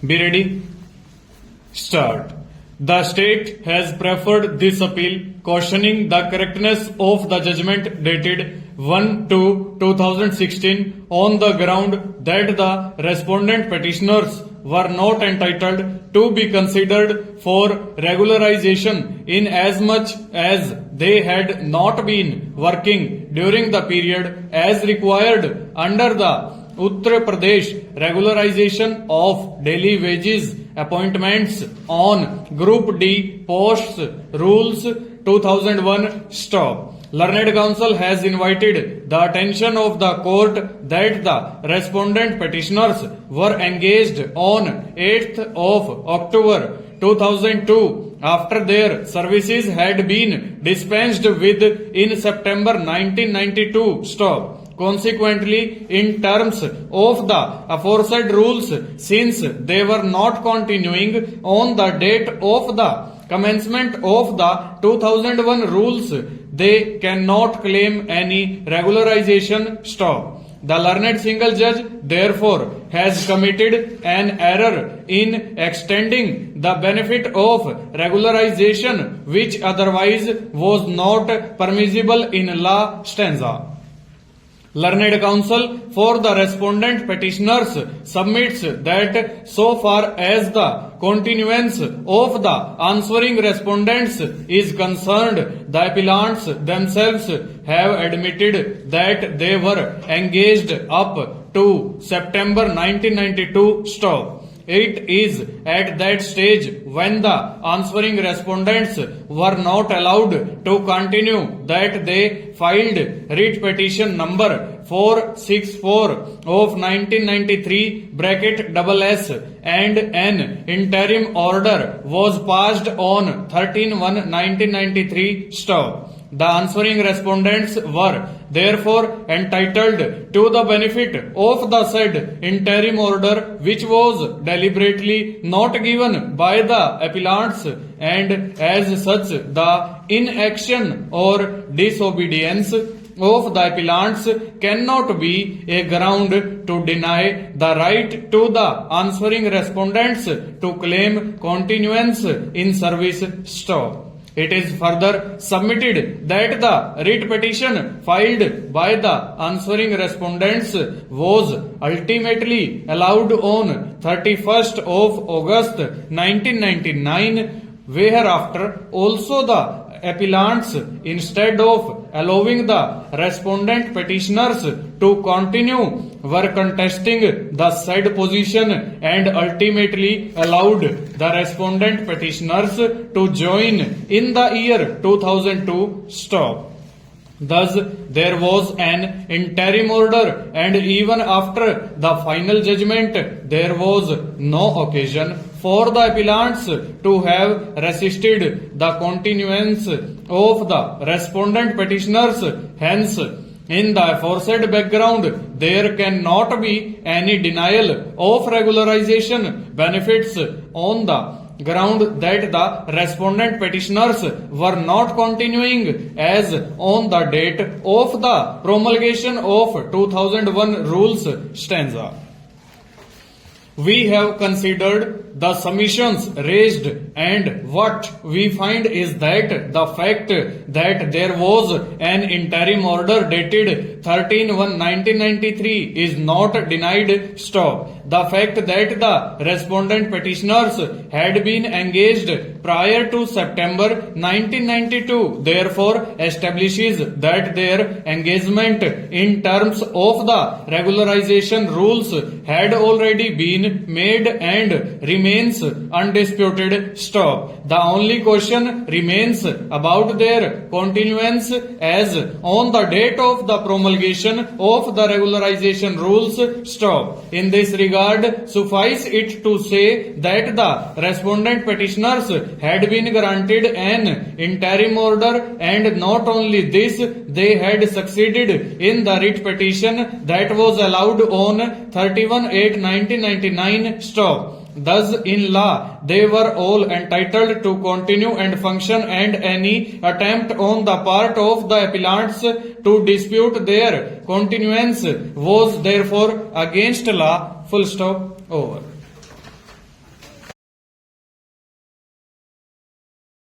Be ready? Start. The state has preferred this appeal, cautioning the correctness of the judgment dated 1/2/2016 on the ground that the respondent petitioners were not entitled to be considered for regularization inasmuch as they had not been working during the period as required under the Uttar Pradesh Regularization of Daily Wages Appointments on Group D Posts Rules 2001 Stop. Learned Counsel has invited the attention of the court that the respondent petitioners were engaged on 8th of October 2002 after their services had been dispensed with in September 1992 stop. Consequently, in terms of the aforesaid rules, since they were not continuing on the date of the commencement of the 2001 rules, they cannot claim any regularization stop. The learned single judge, therefore, has committed an error in extending the benefit of regularization which otherwise was not permissible in la stanza. Learned Counsel for the respondent petitioners submits that so far as the continuance of the answering respondents is concerned, the appellants themselves have admitted that they were engaged up to September 1992 stop. It is at that stage when the answering respondents were not allowed to continue that they filed writ petition number 464 of 1993 (SS) and an interim order was passed on 13/1/1993 stop. The answering respondents were therefore entitled to the benefit of the said interim order which was deliberately not given by the appellants, and as such the inaction or disobedience of the appellants cannot be a ground to deny the right to the answering respondents to claim continuance in service stop. It is further submitted that the writ petition filed by the answering respondents was ultimately allowed on 31st of August 1999, whereafter also the appellants, instead of allowing the respondent petitioners to continue, were contesting the said position and ultimately allowed the respondent petitioners to join in the year 2002 stop. Thus, there was an interim order, and even after the final judgment, there was no occasion for the appellants to have resisted the continuance of the respondent petitioners. Hence, in the aforesaid background, there cannot be any denial of regularization benefits on the ground that the respondent petitioners were not continuing as on the date of the promulgation of 2001 rules stanza. We have considered the submissions raised, and what we find is that the fact that there was an interim order dated 13/1/1993 is not denied stop. The fact that the respondent petitioners had been engaged prior to September 1992 therefore establishes that their engagement in terms of the regularization rules had already been made and remains undisputed stop. The only question remains about their continuance as on the date of the promulgation of the regularization rules stop. In this regard, suffice it to say that the respondent petitioners had been granted an interim order, and not only this, they had succeeded in the writ petition that was allowed on 31/8/1999 stop. Thus, in law, they were all entitled to continue and function, and any attempt on the part of the appellants to dispute their continuance was therefore against law. Full stop. Over.